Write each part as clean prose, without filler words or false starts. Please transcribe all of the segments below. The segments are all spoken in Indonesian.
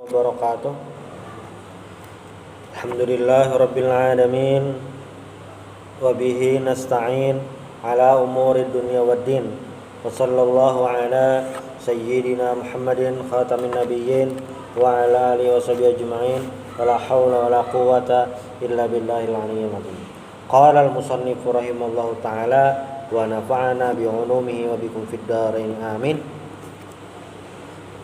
wabarakatuh. Alhamdulillahirabbil alamin wa bihi nasta'in ala umuri dunya waddin. Wa sallallahu ala sayyidina Muhammadin khatamin nabiyyin wa ala alihi washabihi ajma'in. Wala haula wala quwwata illa billahil aliyyil azim. Qala al-musannif rahimallahu ta'ala wa nafa'ana bi 'ulumihi wa bikum fid dharain amin.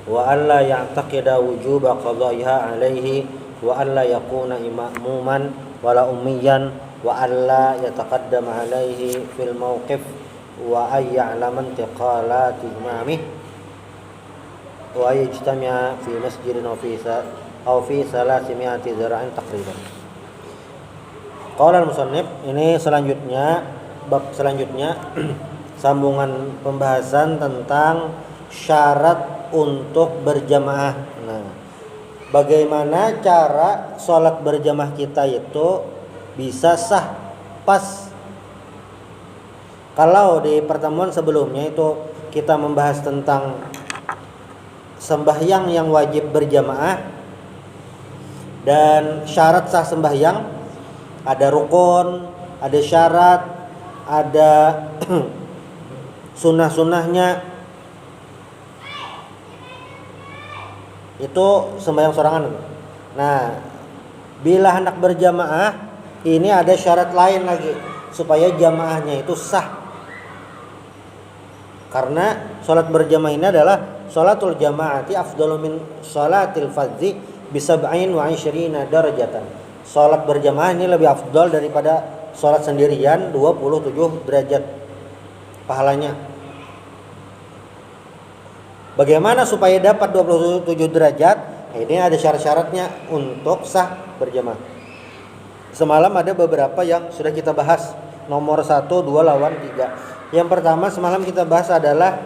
Wa alla ya'taqida wujuba qada'iha alaihi wa alla yakuna ma'muman wala ummiyan wa alla yataqaddama alaihi fil mawqif wa ay ya'lama intiqalati imamih wa yajtami'a fi masjidin aw fi 300 zira'in taqriban. Qala al-musannif, ini selanjutnya bab selanjutnya sambungan pembahasan tentang syarat untuk berjamaah. Nah, bagaimana cara sholat berjamaah kita itu bisa sah pas? Kalau di pertemuan sebelumnya itu kita membahas tentang sembahyang yang wajib berjamaah dan syarat sah sembahyang, ada rukun, ada syarat, ada sunnah-sunnahnya. Itu sembahyang sorangan. Nah, bila hendak berjamaah, ini ada syarat lain lagi supaya jamaahnya itu sah. Karena sholat berjamaah ini adalah sholatul jamaati afdalu min sholatil fardhi bi 27 darajatan. Sholat berjamaah ini lebih afdal daripada sholat sendirian 27 derajat pahalanya. Bagaimana supaya dapat 27 derajat? Ini ada syarat-syaratnya untuk sah berjamaah. Semalam ada beberapa yang sudah kita bahas. Nomor 1, 2, lawan 3. Yang pertama semalam kita bahas adalah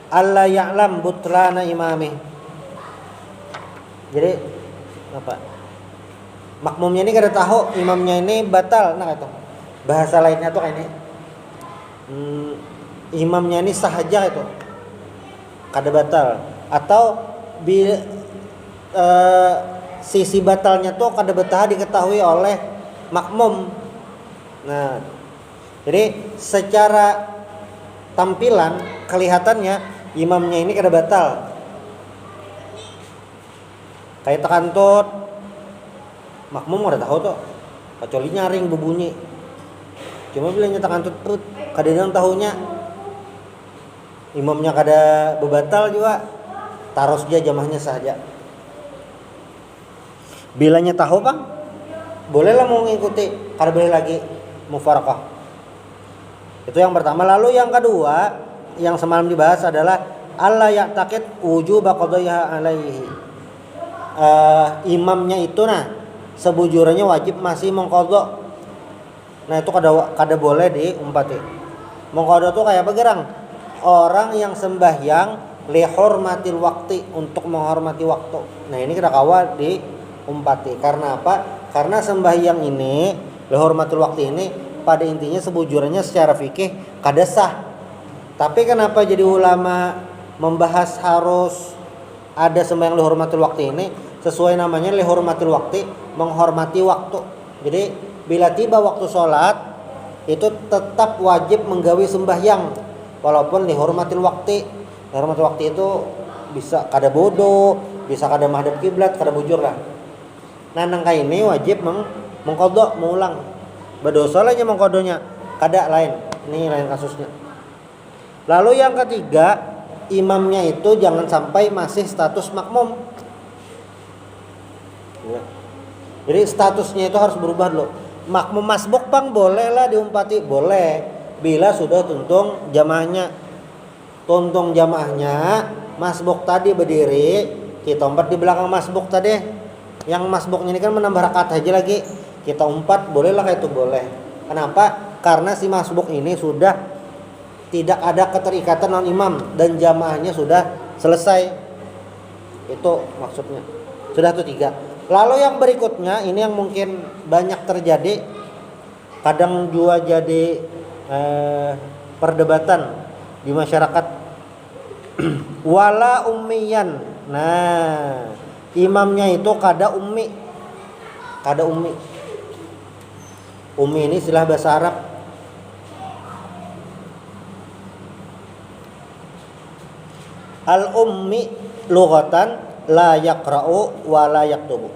alla ya'lam butlana imamih. Jadi apa? Makmumnya ini kada tahu imamnya ini batal. Nah itu. Bahasa lainnya tuh kayak ini. Imamnya ini sah aja itu, kada batal, atau sisi batalnya tuh kada betah diketahui oleh makmum. Nah, jadi secara tampilan kelihatannya imamnya ini kada batal, kayak tekantut, makmum kada tahu tuh, kecuali nyaring berbunyi. Cuma bila tekantut perut, kada yang tahunya. Imamnya kada bebatal juga, taros dia jamaahnya saja. Bilanya tahu bang, bolehlah mau mengikuti, kada boleh lagi mufarakah. Itu yang pertama. Lalu yang kedua, yang semalam dibahas adalah alla ya'taqid wujuba qadaiha alaihi. Imamnya itu sebujurnya wajib masih mengqadha. Nah itu kada boleh diumpati. Mengqadha tuh kayak apa gerang? Orang yang sembahyang lihormatil waktu, untuk menghormati waktu. Nah ini kita kawal diumpati. Karena apa? Karena sembahyang ini lihormatil waktu ini pada intinya sebujurnya secara fikih kada sah. Tapi kenapa jadi ulama membahas harus ada sembahyang lihormatil waktu ini? Sesuai namanya lihormatil waktu, menghormati waktu. Jadi bila tiba waktu sholat itu tetap wajib menggawi sembahyang. Walaupun dihormatil waktu. Dihormatil waktu itu bisa kada bodoh, bisa kada menghadap kiblat, kada bujur lah. Nah nangka ini wajib mengqadha, mengulang. Berdosa lah mengqadhanya, kada lain. Ini lain kasusnya. Lalu yang ketiga, imamnya itu jangan sampai masih status makmum. Ya. Jadi statusnya itu harus berubah dulu. Makmum masbuk bang boleh lah diumpati, boleh. Bila sudah tuntung jamaahnya, masbuk tadi berdiri, kita umpat di belakang masbuk tadi. Yang masbuknya ini kan menambah rakaat aja lagi, kita umpat, bolehlah kayak itu, boleh. Kenapa? Karena si masbuk ini sudah tidak ada keterikatan non imam dan jamaahnya sudah selesai. Itu maksudnya. Sudah tuh 3. Lalu yang berikutnya ini yang mungkin banyak terjadi, kadang juga jadi perdebatan di masyarakat. Wala ummiyan Nah, imamnya itu kada ummi. Kada ummi. Ummi ini istilah bahasa Arab. Al ummi lughatan la yaqra'u wa la yaktubu.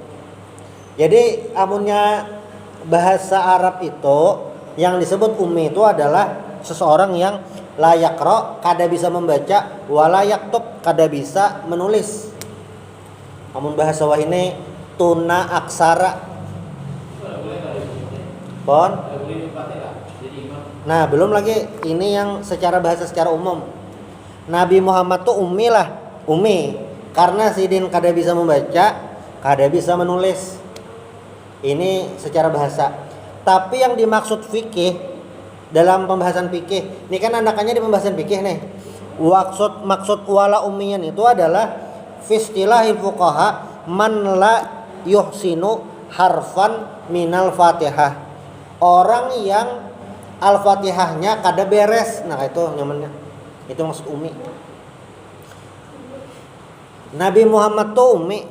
Jadi amunnya bahasa Arab itu yang disebut ummi itu adalah seseorang yang la yaqra, kada bisa membaca, wa la yaktub, kada bisa menulis. Amun bahasa wahine tuna aksara. Pon. Nah, belum lagi ini yang secara bahasa secara umum. Nabi Muhammad tuh ummi lah, ummi. Karena sidin kada bisa membaca, kada bisa menulis. Ini secara bahasa. Tapi yang dimaksud fikih dalam pembahasan fikih, ini kan anakannya di pembahasan fikih nih. Maksud wala ummiyan itu adalah fistilahil fuqaha man la yuhsinu harfan minal Fatihah. Orang yang Al-Fatihahnya kada beres. Nah, itu nyamannya. Itu maksud ummi. Nabi Muhammad tuh ummi.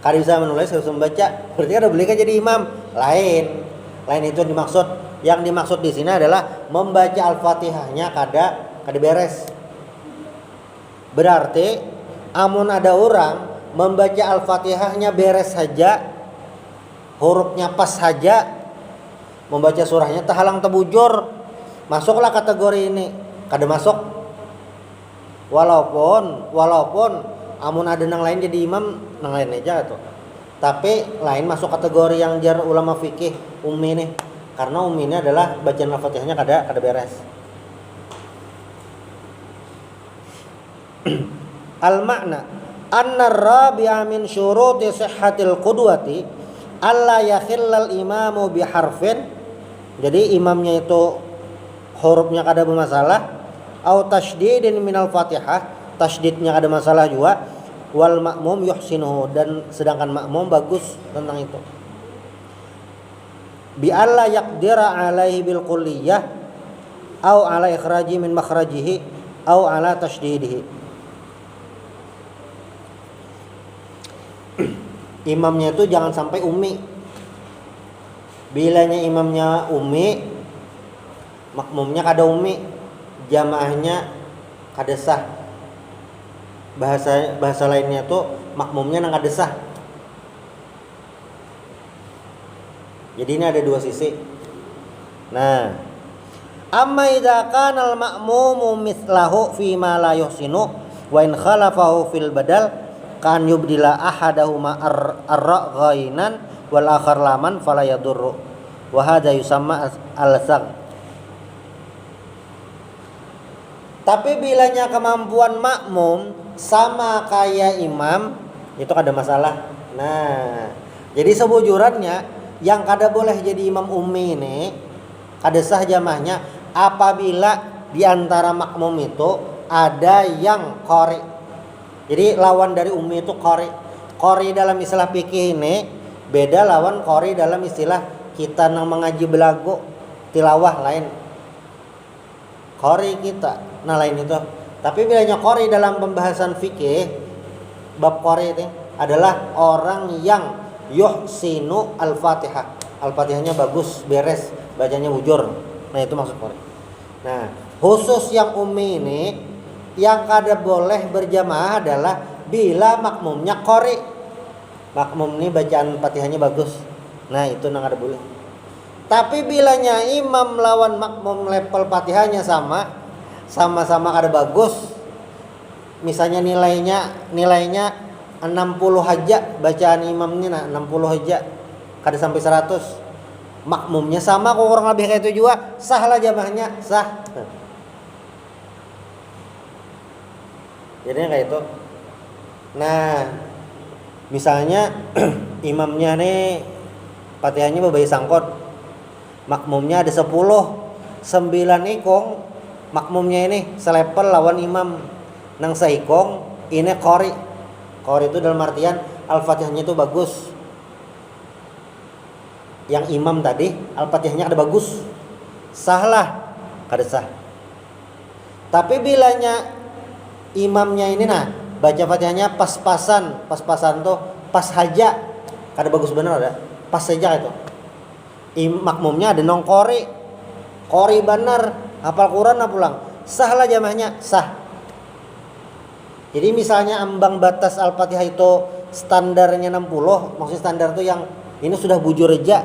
Kada bisa menulis, kada bisa membaca. Berarti kada boleh kan jadi imam. Lain itu dimaksud. Yang dimaksud di sini adalah membaca Al-Fatihahnya kada beres. Berarti amun ada orang membaca Al-Fatihahnya beres saja, hurufnya pas saja, membaca surahnya tahalang tebujur, masuklah kategori ini. Kada masuk. Walaupun amun ada nang lain jadi imam, nang lain aja tuh. Tapi lain masuk kategori yang jar ulama fikih ummi nih. Karena ummi ini adalah bacaan Al-Fatihahnya kada beres. Al-makna anna rabi'a min syuruti sihhatil qudwati alla yakhillal imamu biharfin. Jadi imamnya itu hurufnya kada bermasalah, au tasydidin minal Fatihah, tasydidnya ada masalah juga, wal ma'mum yuhsinuhu, dan sedangkan makmum bagus tentang itu. Bi alla yaqdira alaihi bil kulliyah au ala ikhraji min makhrajihi au ala tasdidihi. Imamnya itu jangan sampai ummi. Bilanya imamnya ummi, makmumnya kada ummi, jamaahnya kada sah. Bahasa lainnya tuh makmumnya nang kada sah. Jadi ini ada dua sisi. Nah, amma idza kana al ma'mumu mithlahu fi ma la yuhsinu wa in khalafahu fil badal kan yubdila ahadahuma ar-ghainan wal akhar laman fala yadurru wa hadza yusamma al-sag. Tapi bilanya kemampuan makmum sama kayak imam itu kada masalah. Nah, jadi sebujurannya yang kada boleh jadi imam ummi ini kada sah jamaahnya apabila di antara makmum itu ada yang qari. Jadi lawan dari ummi itu qari. Qari dalam istilah fikih ini beda lawan qari dalam istilah kita nang mengaji belagu tilawah lain. Qari kita, nah lain itu. Tapi bilanya qari dalam pembahasan fikih bab qari itu adalah orang yang yuhsinu al-Fatihah. Al-Fatihahnya bagus, beres, bacanya bujur. Nah, itu maksud qari. Nah, khusus yang ummi ini yang kada boleh berjamaah adalah bila makmumnya qari. Makmum ini bacaan Fatihahnya bagus. Nah, itu nang kada boleh. Tapi bilanya imam lawan makmum level Fatihahnya sama-sama kada bagus. Misalnya nilainya 60 aja bacaan imamnya, 60 aja kada sampai 100. Makmumnya sama kok kurang lebih kayak itu juga, sah lah jamaahnya, sah. Jadinya kayak itu. Nah, misalnya imamnya nih Fatihahnya babai sangkot, makmumnya ada 10, 9 ikong, makmumnya ini selepel lawan imam nang saikong, ini qari. Qari itu dalam artian Al-Fatihahnya itu bagus. Yang imam tadi Al-Fatihahnya ada bagus, sah lah, kada sah. Tapi bilanya imamnya ini baca Fatihahnya pas-pasan tuh pas haja. Kada bagus bener ada. Pas saja itu. Makmumnya ada nongkori. Kori bener, hafal Quran pulang. Sah lah jamaahnya, sah. Jadi misalnya ambang batas Al-Fatihah itu standarnya 60, maksudnya standar itu yang ini sudah bujur reja.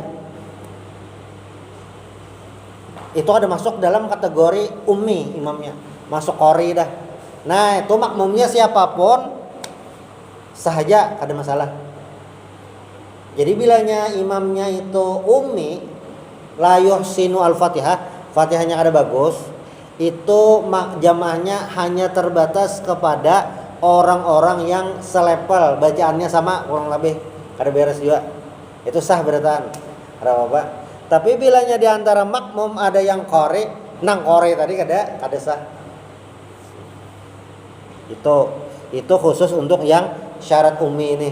Itu ada masuk dalam kategori ummi imamnya, masuk qori dah. Nah, itu makmumnya siapapun sahaja ada masalah. Jadi bilanya imamnya itu ummi la yuhsinu al-Fatihah, Fatihahnya ada bagus, itu jamaahnya hanya terbatas kepada orang-orang yang selepel bacaannya sama kurang lebih kada beres juga. Itu sah beratan. Ada apa? Tapi bilanya di antara makmum ada yang qori, nang qori tadi kada sah. Itu khusus untuk yang syarat ummi ini.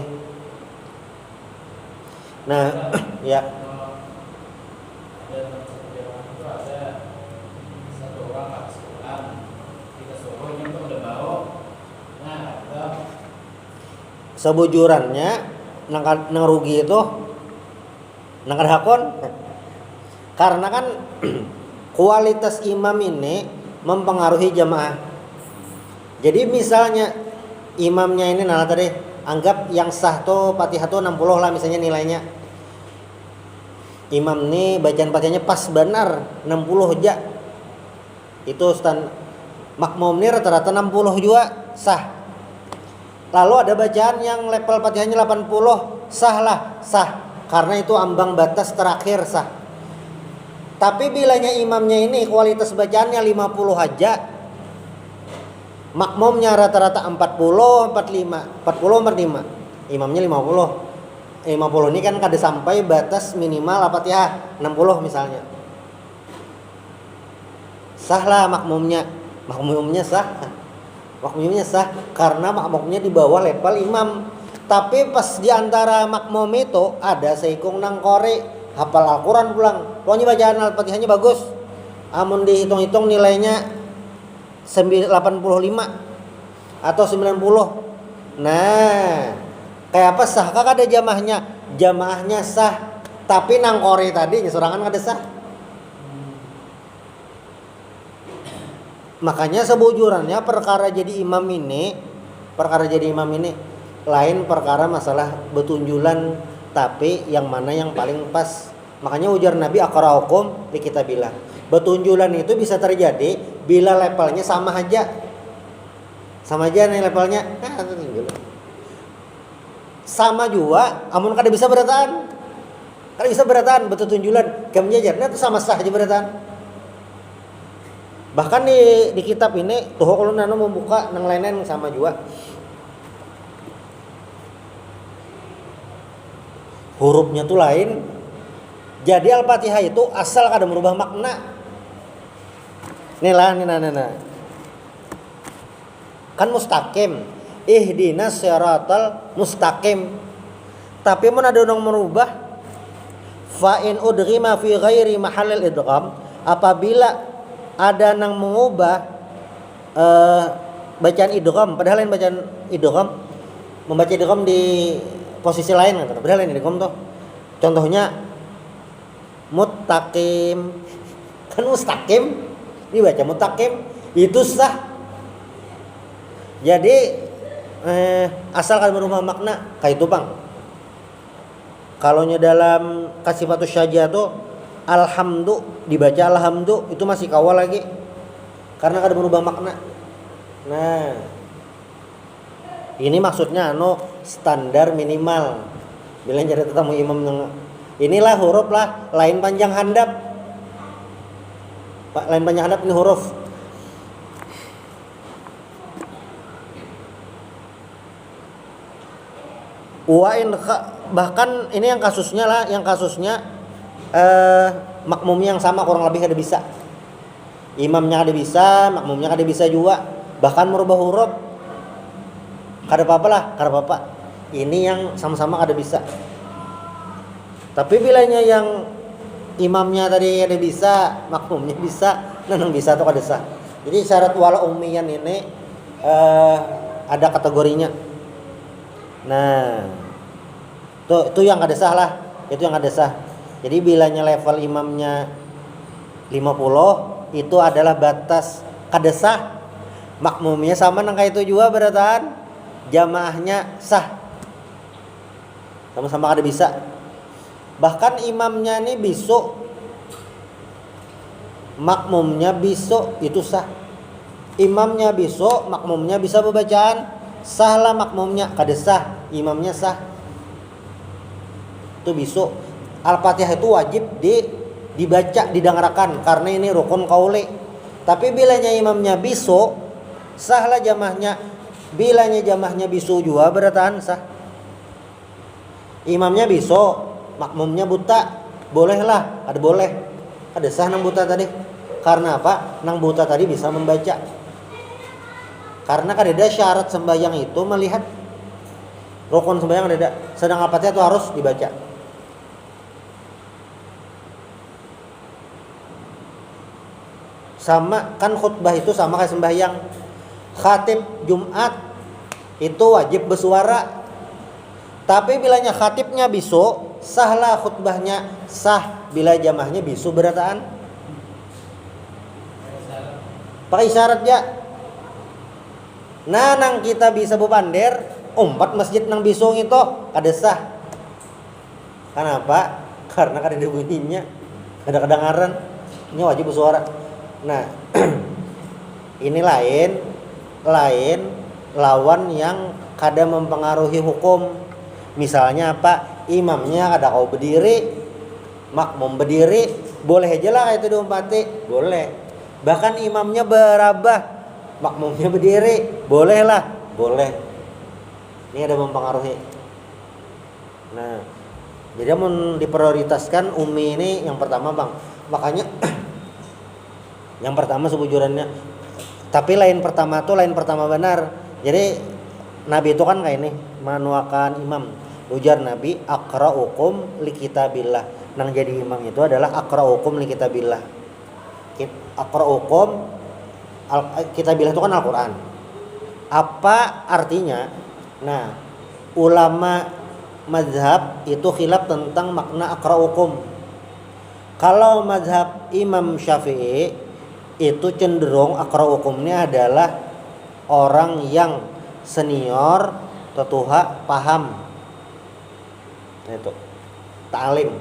Nah, ya. Sebujurannya nang rugi itu nang hakon. Karena kan kualitas imam ini mempengaruhi jamaah. Jadi misalnya imamnya ini tadi anggap yang sah tuh Fatihah tuh 60 lah misalnya nilainya. Imam nih bacaan Fatihahnya pas benar 60 aja. Itu makmum nih rata-rata 60 juga sah. Lalu ada bacaan yang level Fatihahnya 80, sah. Karena itu ambang batas terakhir sah. Tapi bilanya imamnya ini kualitas bacaannya 50 aja. Makmumnya rata-rata 40, 45. Imamnya 50. 50 ini kan kada sampai batas minimal Fatihah 60 misalnya. Sah lah makmumnya sah karena makmumnya di bawah level imam. Tapi pas di antara makmum itu ada seikung nang qori, hafal Al-Quran pulang. Pokoknya bacaan Al-Fatihahnya bagus. Amun dihitung-hitung nilainya 85 atau 90. Nah, kayak apa sah? Kakak ada jamaahnya sah. Tapi nang qori tadi sorangan kada sah. Makanya sebujurannya perkara jadi imam ini lain perkara masalah betunjulan, tapi yang mana yang paling pas. Makanya ujar Nabi aqra'ukum li kitabillah. Betunjulan itu bisa terjadi bila levelnya sama aja nih levelnya. Sama juga amun kada bisa beratan. Betunjulan gamnya itu sama sah aja beratan. Bahkan di kitab ini tuh kalau nano membuka nang lain-lain sama juga. Hurufnya tuh lain. Jadi Al-Fatihah itu asal kada merubah makna. Nah. Kan mustaqim. Ihdinas siratal mustaqim. Tapi mun ada orang merubah fa in udghima fi ghairi mahallil idgham, apabila ada nang mengubah bacaan idgham padahal lain bacaan idgham, membaca idgham di posisi lain kan, padahal lain idgham tuh. Contohnya muttaqim, kan mustaqim dibaca muttaqim, itu sah. Jadi asal kan merubah makna kayak itu bang. Kalau dalam Kasifatus Syajah tuh alhamdu dibaca alhamdu itu masih kawal lagi karena kada merubah makna. Nah, ini maksudnya standar minimal bila jadi tetamu imam inilah huruf lah lain panjang handap. Lain panjang handap ini huruf. Bahkan ini yang kasusnya makmumnya yang sama kurang lebih kada bisa. Imamnya kada bisa, makmumnya kada bisa juga. Bahkan merubah huruf kada apa-apa. Ini yang sama-sama kada bisa. Tapi bilanya yang imamnya tadi kada bisa, makmumnya bisa, nang bisa atau kada sah. Jadi syarat wala ummiyan ini ada kategorinya. Nah, itu yang kada sah lah. Itu yang kada sah. Jadi bilanya level imamnya 50 itu adalah batas kada sah. Makmumnya sama nang kayak itu juga beratan jamaahnya sah. Sama-sama kada bisa. Bahkan imamnya nih bisu, makmumnya bisu itu sah. Imamnya bisu, makmumnya bisa bacaan, sah lah makmumnya, kada sah, imamnya sah. Itu bisu. Al-Fatihah itu wajib dibaca, didengarkan karena ini rukun qauli. Tapi bilanya imamnya bisu, sah lah jamaahnya. Bilanya jamaahnya bisu juga beratan sah. Imamnya bisu, makmumnya buta, bolehlah, ada boleh. Ada sah nang buta tadi. Karena apa? Nang buta tadi bisa membaca. Karena kan ada syarat sembahyang itu melihat rukun sembahyang ada. Sedang Al-Fatihah itu harus dibaca. Sama kan khutbah itu sama kayak sembahyang. Khatib Jumat itu wajib bersuara. Tapi bilanya khatibnya bisu, sahlah khutbahnya, sah bila jamaahnya bisu berataan. Pakai syarat ya. Nah, nang kita bisa bepander, umpat masjid nang bisu itu kada sah. Kenapa? Karena kada ada bunyinya, kada kedengaran. Ini wajib bersuara. Nah, ini lain lawan yang kada mempengaruhi hukum. Misalnya apa? Imamnya kada kau berdiri, makmum berdiri, boleh aja lah itu diumpati, boleh. Bahkan imamnya berabah, makmumnya berdiri, boleh lah, boleh. Ini ada mempengaruhi. Nah, jadi diprioritaskan umi ini yang pertama bang. Makanya yang pertama sebujurannya. Tapi lain pertama benar. Jadi Nabi itu kan kayak ini manuakan imam. Ujar Nabi, aqra'ukum li kitabillah. Nang jadi imam itu adalah aqra'ukum li kitabillah. Aqra'ukum kitabillah itu kan Al-Qur'an. Apa artinya? Nah, ulama mazhab itu khilaf tentang makna aqra'ukum. Kalau mazhab Imam Syafi'i itu cenderung aqra'ukumnya adalah orang yang senior, tetuha, paham. Itu ta'lim.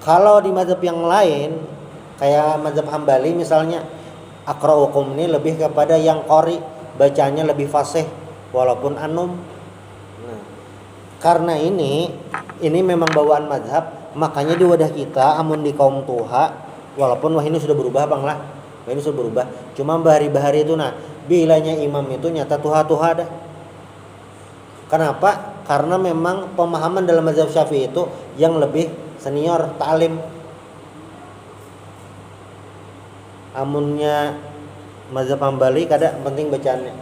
Kalau di mazhab yang lain kayak mazhab Hambali misalnya, aqra'ukum ini lebih kepada yang qori, bacanya lebih fasih walaupun anum. Nah, karena ini memang bawaan mazhab, makanya di wadah kita amun di kaum tuha, walaupun wah ini sudah berubah bang lah. Wah ini sudah berubah. Cuma bahari-bahari itu nah, bilanya imam itu nyata tuha-tuha dah. Kenapa? Karena memang pemahaman dalam mazhab Syafi'i itu yang lebih senior ta'lim. Amunnya mazhab Hambali kada penting bacaannya.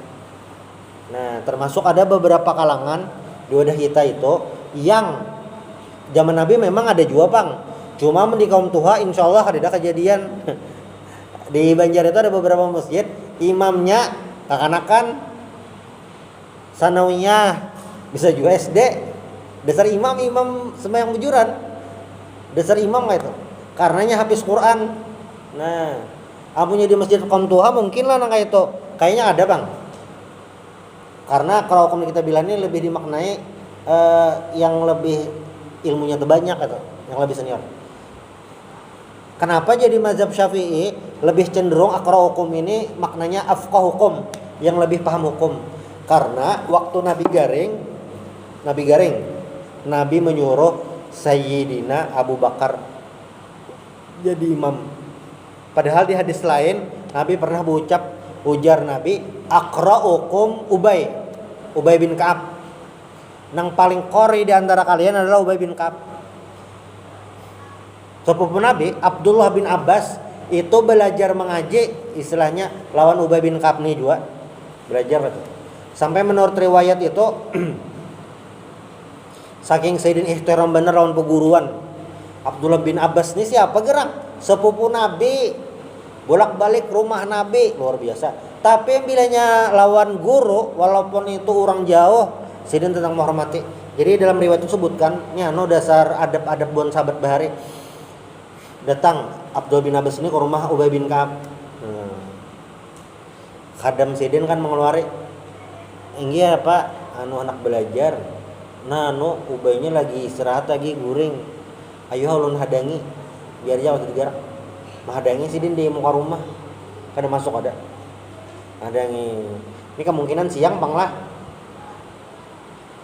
Nah, termasuk ada beberapa kalangan di wadah kita itu yang zaman Nabi memang ada juga bang. Cuma di kaum tuha insyaallah ada kejadian. Di Banjar itu ada beberapa masjid imamnya kekanakan sanawiyah, bisa juga SD. Dasar imam sembahyang bujuran. Dasar imam kayak itu. Karenanya hafiz Quran. Nah, amunnya di masjid kaum tuha mungkin lah nang kayak itu. Kayaknya ada bang. Karena kalau kaum kita bilang ini lebih dimaknai yang lebih ilmunya terbanyak atau yang lebih senior. Kenapa jadi mazhab Syafi'i lebih cenderung aqra'ukum ini maknanya afqah hukum, yang lebih paham hukum? Karena waktu Nabi garing, Nabi menyuruh Sayyidina Abu Bakar jadi imam. Padahal di hadis lain Nabi pernah ujar Nabi, aqra'ukum Ubay bin Ka'ab. Nang paling qori di antara kalian adalah Ubay bin Ka'ab. Sepupu Nabi Abdullah bin Abbas itu belajar mengaji istilahnya lawan Ubay bin Ka'ab nih juga belajar itu. Sampai menurut riwayat itu saking sayyidin ihtiram bener lawan peguruan Abdullah bin Abbas ini siapa gerak sepupu Nabi bolak-balik rumah Nabi, luar biasa. Tapi bilanya lawan guru, walaupun itu orang jauh, sidin tentang menghormati. Jadi dalam riwayat itu sebutkan, nyano dasar adab-adab buan sahabat bahari. Datang Abdul bin Abbas ini ke rumah Ubay bin Ka'ab. Khadam sidin kan mengeluari, inggi apa, anak belajar. Nah, Ubaynya lagi istirahat lagi guring. Ayo ulun hadangi, biar jauh digerak. Menghadangi sidin di muka rumah, kada masuk ada. Hadangi. Ini kemungkinan siang bang lah.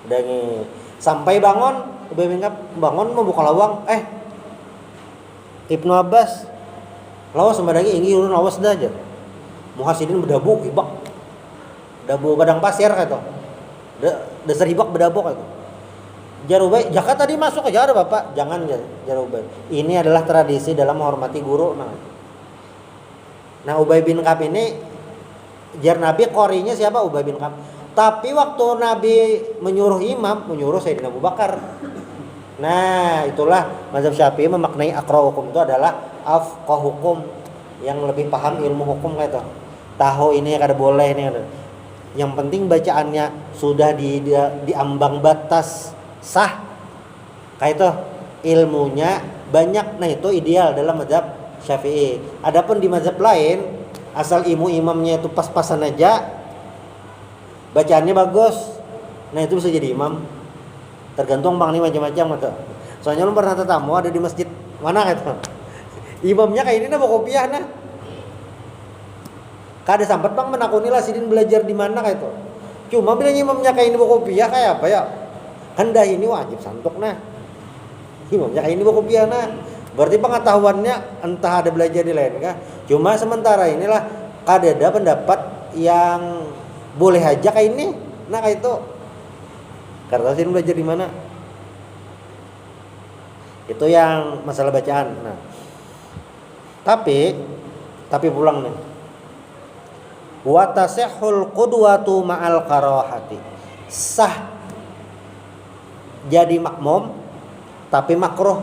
Hadangi. Sampai bangun, Ubay bin Ka'ab bangun membuka lawang. Ibnu Abbas, lawas sembadangi ingin ulun lawas dah aja. Muhasidin bedabuk ibak. Dabu padang pasir kata. Dasar ibak bedabuk kata. Jarubay, jaka tadi masuk aja ada bapak, jangan Jarubay. Ini adalah tradisi dalam menghormati guru. Nah Ubay bin Ka'ab ini, jar Nabi qorinya siapa? Ubay bin Ka'ab. Tapi waktu Nabi menyuruh imam, menyuruh Sayyidina Abu Bakar. Nah itulah mazhab Syafi'i memaknai aqra hukum itu adalah afqah hukum, yang lebih paham ilmu hukum kayak itu. Tahu ini kada boleh ini kada. Yang penting bacaannya sudah di ambang batas sah, kayak itu ilmunya banyak. Nah itu ideal dalam mazhab Syafi'i. Adapun di mazhab lain, asal imamnya itu pas-pasan aja, bacaannya bagus, nah itu bisa jadi imam. Tergantung bang nih macam-macam gitu. Soalnya lu pernah tetamu ada di masjid mana gitu, imamnya kayak ini nah bawa kopiah nah. Kada sampai bang menakuni lah sidin belajar di mana kayak itu. Cuma bilangnya imamnya kayak ini bawa kopiah kayak apa ya? Hendak ini wajib santuk nah. Imamnya kayak ini bawa kopiah nah. Berarti pengetahuannya entah ada belajar di lain kah? Cuma sementara inilah kada ada pendapat yang boleh aja kayak ini. Nah kayak itu. Karena sidin belajar di mana? Itu yang masalah bacaan. Nah. Tapi pulang nih. Wa tasihhul qudwatu ma'al karahati. Sah jadi makmum tapi makruh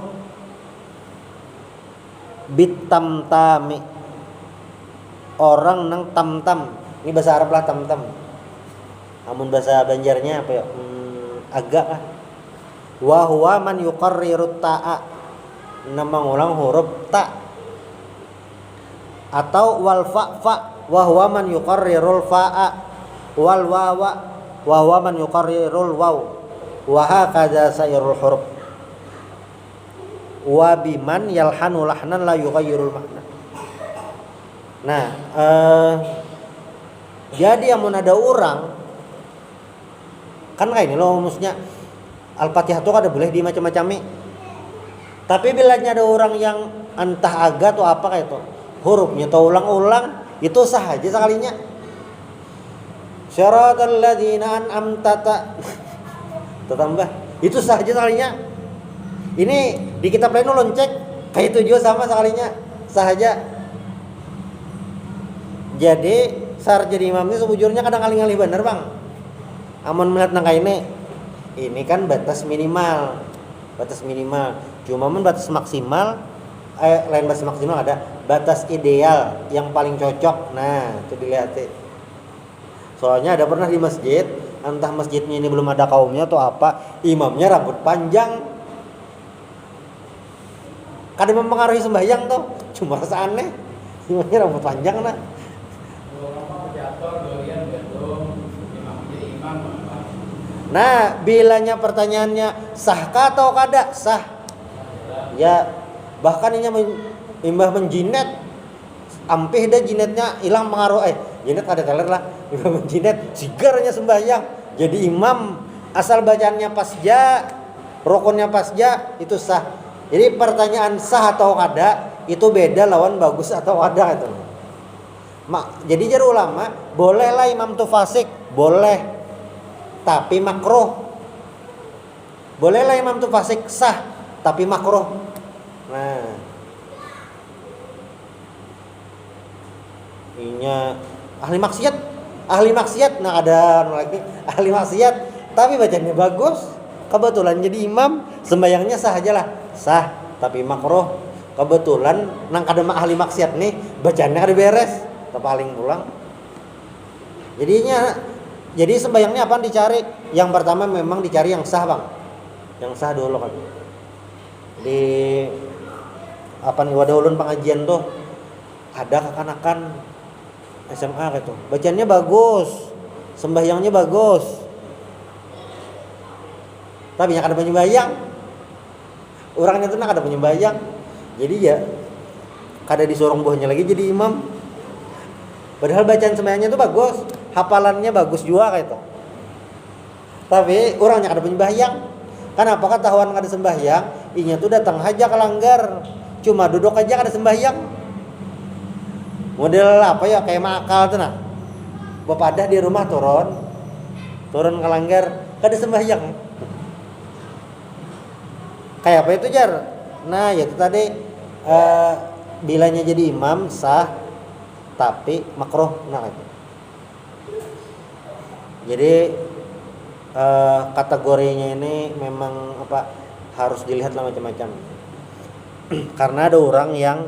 bitamtami, orang nang tam-tam. Ini bahasa Arab lah tam-tam. Namun bahasa Banjarnya apa ya? Agak lah. Wa huwa man yuqarriru ta'a, nama ngulang huruf ta. Atau wal fa wa huwa man yuqarrirul fa'a, wal wawa wa huwa man yuqarrirul waw, wa hakadha sairul huruf. Wa biman yalhanu lahnan la yughayyirul makna. Nah, jadi amun ada orang kan kayak ini loh, maksudnya Al-Fatihah tuh kada boleh di macam-macam. Tapi bila ada orang yang entah agak atau apa kayak itu, hurufnya tuh ulang-ulang, itu sah aja sekalinya. Syaratal ladzina an'amta tambah, itu sah aja sekalinya. Ini di kitab lain ulun cek kayak itu juga sama sekalinya, sah aja. Jadi sar jadi imam ini sebujurnya kadang kali-kali bener bang. Amun melihat nang ini kan batas minimal. Cuma batas maksimal, lain batas maksimal ada batas ideal yang paling cocok. Nah itu dilihat. Soalnya ada pernah di masjid, entah masjidnya ini belum ada kaumnya atau apa, imamnya rambut panjang. Kadang mempengaruhi sembahyang tuh, cuma rasa aneh. Imamnya rambut panjang nah. Nah, bilanya pertanyaannya sahkah atau kada? Sah. Ya, bahkan ini imbah menjinet, ampih dah jinetnya hilang pengaruh. Jinet kada teler lah. Imbah menjinet, sigarnya sembahyang. Jadi imam asal bacaannya pasja, rukunnya pasja, itu sah. Jadi pertanyaan sah atau kada itu beda lawan bagus atau kada itu. Jadi jar ulama, bolehlah imam tu fasik, boleh. Tapi makruh. Bolehlah imam tu fasik, sah, tapi makruh. Nah. Inya ahli maksiat. Nah ada lagi ahli maksiat, tapi bacanya bagus. Kebetulan jadi imam, sembayangnya sah aja lah. Sah, tapi makruh. kebetulan nang kada ahli maksiat nih bacaannya kada beres terpaling pulang. Jadi sembahyangnya apa dicari? Yang pertama memang dicari yang sah, Bang. Yang sah dulu kan. Di apa nih wadah ulun pengajian tuh ada kekanakan SMA gitu. Bacaannya bagus, sembahyangnya bagus. Tapi yang kada penyembayang. Orangnya tuh kada penyembayang. Jadi ya kada disuruh buahnya lagi jadi imam. Padahal bacaan sembahyangnya tuh bagus, hafalannya bagus juga kayak itu. Tapi orangnya kada penyembahyang. Kenapa ketahuan kada sembahyang? Inya tuh datang aja ke langgar, cuma duduk aja kada sembahyang. Model apa ya kayak makal tuh nah. Bapadah di rumah turun ke langgar kada sembahyang. Kayak apa itu jar? Nah ya itu tadi bilanya jadi imam sah tapi makruh nah itu. Jadi kategorinya ini memang apa harus dilihat lah macam-macam. Karena ada orang yang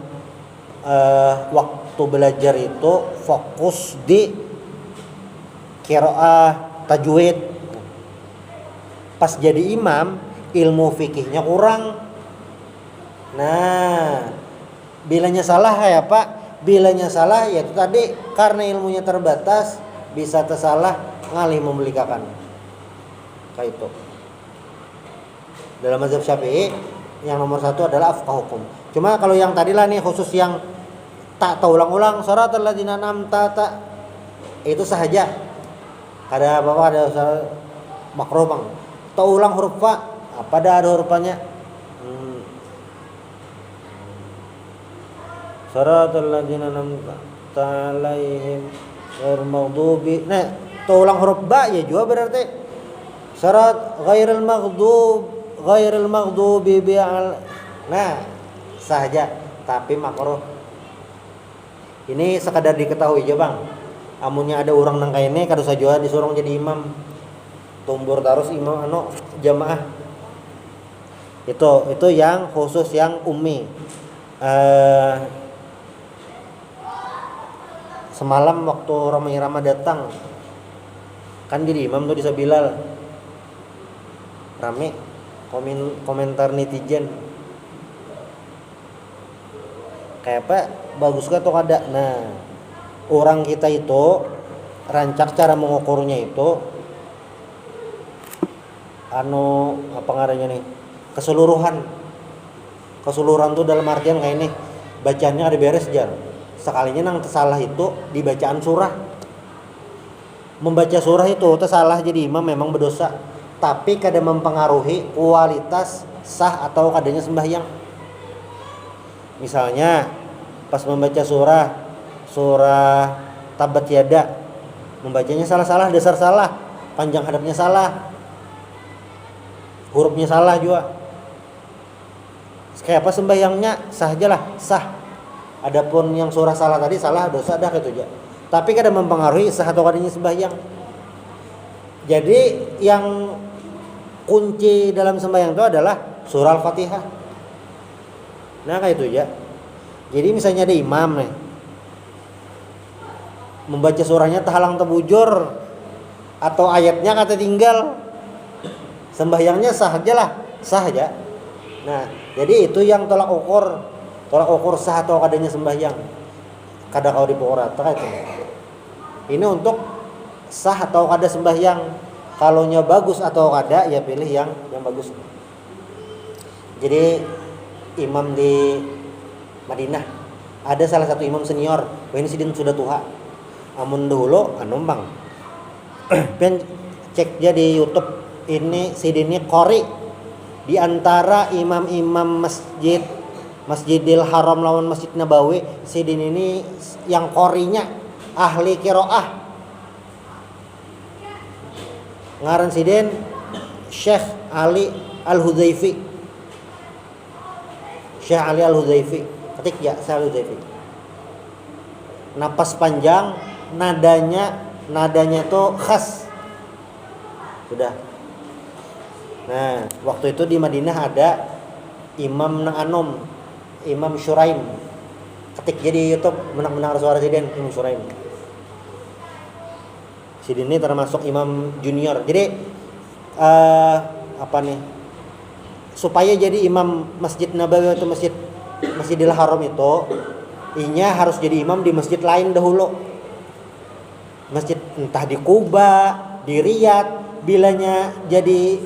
waktu belajar itu fokus di qiraah tajwid. Pas jadi imam ilmu fikihnya kurang. Nah, bilanya salah ya Pak, bilanya salah ya itu tadi karena ilmunya terbatas bisa tersalah ngalih membelikakan. Kayak itu. Dalam mazhab Syafi'i yang nomor 1 adalah afqah hukum. Cuma kalau yang tadi lah nih khusus yang tak ulang-ulang shiratal ladzina an'amta itu sahaja. Ada apa-apa ada makruh Bang. Tak ulang huruf fa, apa dah ada hurufnya? Shiratal ladzina an'amta 'alaihim ghairil maghdubi. Nah, tak ulang huruf ba ya juga berarti syarat ghairil maghdubi bi'al. Nah, sahaja tapi makruh. Ini sekadar diketahui aja Bang. Amunnya ada orang nang kayak ini kada saja disuruh jadi imam. Tumbur terus imam jamaah. Itu yang khusus yang ummi. Semalam waktu Roma Irama datang kan jadi imam tuh di Sabilal. Rame komentar netizen. Kayak apa? Bagus gak tuh kada? Nah, orang kita itu rancak cara mengukurnya itu apa ngarannya nih? Keseluruhan tuh dalam artian kayak ini bacaannya ada beres jar. Sekalinya nang tersalah itu di bacaan surah. Membaca surah itu tersalah jadi imam memang berdosa, tapi kada mempengaruhi kualitas sah atau kadanya sembahyang. Misalnya pas membaca surah Tabat Yada, membacanya salah-salah, dasar salah, panjang hadapnya salah, hurufnya salah juga. Kayak apa sembahyangnya sah aja lah, sah. Adapun yang surah salah tadi salah dosa dah gitu aja. Tapi kada mempengaruhi sah atau kadanya sembahyang. Jadi yang kunci dalam sembahyang itu adalah surah Al-Fatihah. Nah kayak itu aja. Jadi misalnya ada imam nih membaca surahnya terhalang terbujur atau ayatnya kata tinggal, sembahyangnya sah aja lah, sah aja. Nah jadi itu yang tolak ukur sah atau kadanya sembahyang. Kada kau dipukul rata itu. Ini untuk sah atau kada sembahyang. Kalaunya bagus atau kada ya pilih yang bagus. Jadi imam di Madinah ada salah satu imam senior, ini sidin sudah tua. Amun dulu Bang. Pen cek dia di YouTube ini sidinnya qori di antara imam-imam Masjidil Haram lawan Masjid Nabawi, sidin ini yang qorinya ahli qiraah. Ngaran sidin Syekh Ali Al-Hudzaifi. Syekh Ali Al-Hudzaifi. Ketik ya Syekh Al-Hudzaifi. Napas panjang, nadanya itu khas. Sudah. Nah, waktu itu di Madinah ada imam nang anom. Imam Syuraim. Ketik jadi YouTube menang suara Sidin Imam Syuraim. Sidin ini termasuk imam junior. Jadi apa nih? Supaya jadi imam Masjid Nabawi atau Masjidil Haram itu, inya harus jadi imam di masjid lain dahulu. Masjid entah di Kuba, di Riyadh, bilanya jadi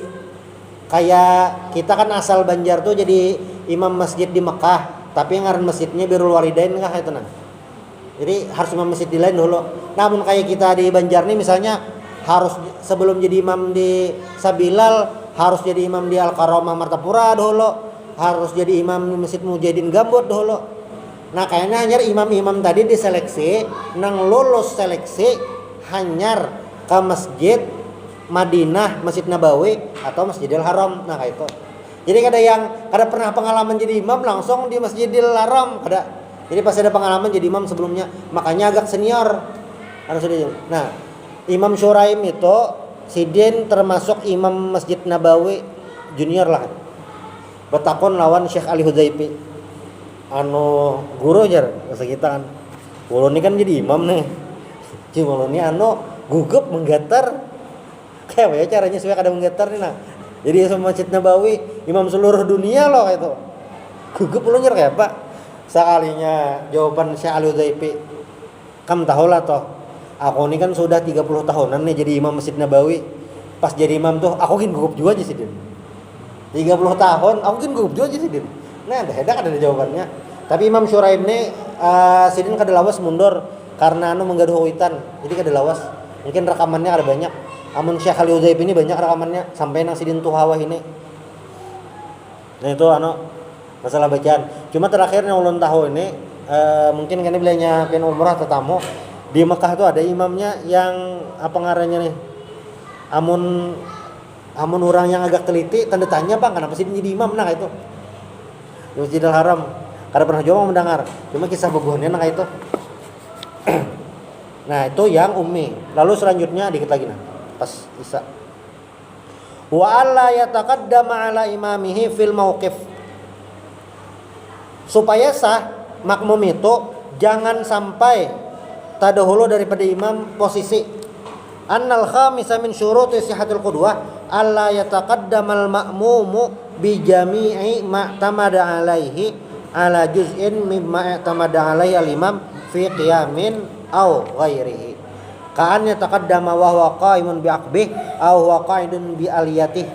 kayak kita kan asal Banjar tuh jadi imam masjid di Mekah, tapi yang ngaran masjidnya Birrul Walidain kah itu nah. Jadi harus imam masjid di lain dulu. Namun kayak kita di Banjar nih misalnya harus sebelum jadi imam di Sabilal harus jadi imam di Al-Karamah Martapura dulu, harus jadi imam di Masjid Mujahidin Gambut dulu. Nah kayaknya hanya imam-imam tadi diseleksi, nang lulus seleksi hanyar ke masjid Madinah, Masjid Nabawi atau Masjidil Haram. Nah kayak itu. Jadi kada pernah pengalaman jadi imam langsung di Masjidil Haram, kada. Jadi pasti ada pengalaman jadi imam sebelumnya, makanya agak senior. Nah, Imam Syuraim itu Sidin termasuk imam Masjid Nabawi junior lah. Betakon lawan Syekh Ali Huzaifi. Guru jar bahasa kita kan. Ulun ini kan jadi imam nih. Cuma ulun ini gugup menggetar. Kayak ya caranya supaya kada menggetar nih nah. Jadi sama Masjid Nabawi imam seluruh dunia loh kayak itu. Gugup ulun jar kayak apa? Sekalinya jawaban Syekh Ali Huzaifi. Kamu tahu lah toh. Aku ini kan sudah 30 tahunan nih jadi imam Masjid Nabawi. Pas jadi imam tuh aku kan gugup juga aja sih Din. 30 tahun aku kan gugup juga aja sih Din. Nah ada jawabannya. Tapi Imam Syuraim ini Sidin kada lawas mundur karena menggaduh witan. Jadi kada lawas. Mungkin rekamannya ada banyak. Amun Syekh Ali Huzaifi ini banyak rekamannya sampai nang Sidin tuh hawa ini. Nah itu masalah bacaan. Cuma terakhir yang ulun tahu ini mungkin kan bilangnya pengen umrah tetamu di Mekah tuh ada imamnya yang apa ngarannya nih. Amun orang yang agak teliti tanda tanya bang kenapa sih jadi imam nah kayak itu di Masjidil Haram kada pernah coba mendengar cuma kisah bogohnya nah kayak itu. Nah itu yang ummi. Lalu selanjutnya dikit lagi nah pas Isya wa alla yataqaddama ala imamihi fil mauqif, supaya sah makmum itu jangan sampai tadahulu daripada imam posisi. Annal khamisa min syuruti sihhatil qudwah alla yataqaddamal ma'mumu bi jami'i ma'tamada alaihi ala juz'in mimma i'tamada alaihi al-imam fi qiyamin aw ghairihi ka'an yataqaddama wa huwa qa'imun bi aqbih aw huwa qa'idun bi aliyatih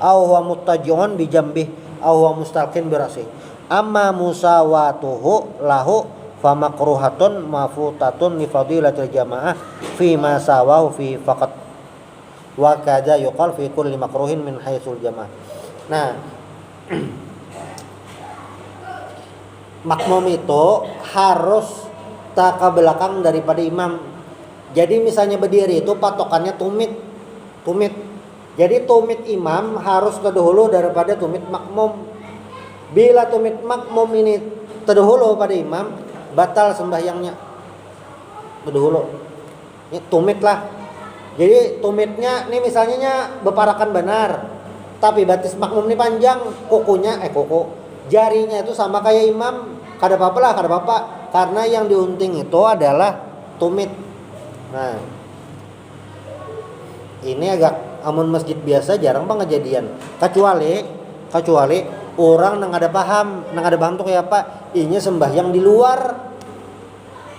aw huwa muttaji'un bi jambih aw huwa mustalqin bi ra'sih amma musawatuhu lahu famakruhatun mafutatun li fadilatil jamaah fi ma sawahu fi faqat wa kadza yuqal fi kulli makruhin min haitsul jamaah. Nah, makmum itu harus tak ke belakang daripada imam. Jadi misalnya berdiri itu patokannya tumit. Jadi tumit imam harus terdahulu daripada tumit makmum. Bila tumit makmum ini terdahulu pada imam, batal sembahyangnya. Terdahulu. Ini tumit lah. Jadi tumitnya nih misalnya beparakan benar. Tapi batis makmum ini panjang, jarinya itu sama kayak imam, kada apa-apa. Karena yang diunting itu adalah tumit. Nah, ini agak amun masjid biasa jarang banget kejadian. Kecuali orang nang ada paham tuh kayak apa? Inya sembahyang di luar.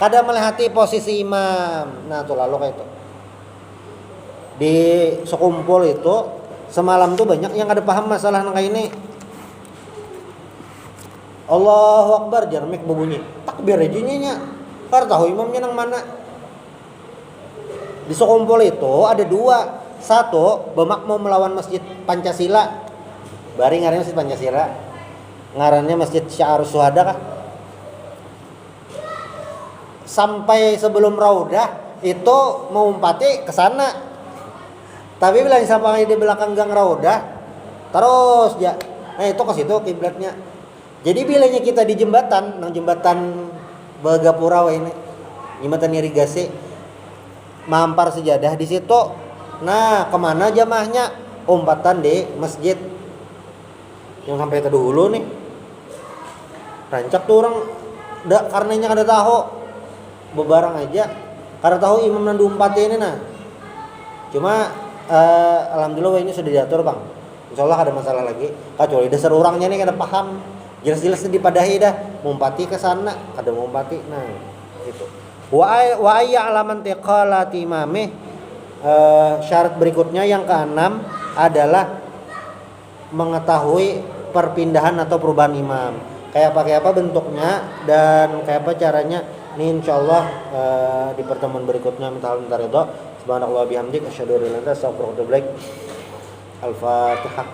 Kada melihati posisi imam. Nah, tuh lalu kayak itu. Di sekumpul itu semalam tuh banyak yang ada paham masalah nang kayak ini. Allahu Akbar jarmik berbunyi. Takbir aja nya. Kada tahu imamnya nang mana. Di sekumpul itu ada dua. Satu, bermakmum melawan Masjid Pancasila. Bari ngarannya Masjid Pancasila. Ngarannya Masjid Syiarus Syuhada kah? Sampai sebelum Raudah itu mau umpati ke sana. Tapi bila sampai di belakang gang Raudah terus ya. Nah, itu ke situ kiblatnya. Jadi bilanya kita di jembatan, nang jembatan Bagapura ini. Jembatan irigasi mampar sejadah di situ. Nah, kemana jamaahnya? Umpatan di masjid yang sampai terdahulu nih. rancak tuh orang karenanya kada tahu bebarang aja kada tahu imam nandu umpat ini nah. Cuma alhamdulillah ini sudah diatur bang, insyaallah ada masalah lagi kecuali dasar orangnya nih kada paham jelas-jelas dipadahi dah mumpati ke sana kada mumpati nah gitu. Wa ayya alaman tiqalati imamih. Syarat berikutnya yang keenam adalah mengetahui perpindahan atau perubahan imam. Kayak apa bentuknya dan kayak apa caranya. Ini insyaallah di pertemuan berikutnya minta ridho. Subhanallah bihamdik asyhadu an la ilaha illa anta astaghfiruka wa atubu ilaik. Al-Fatihah.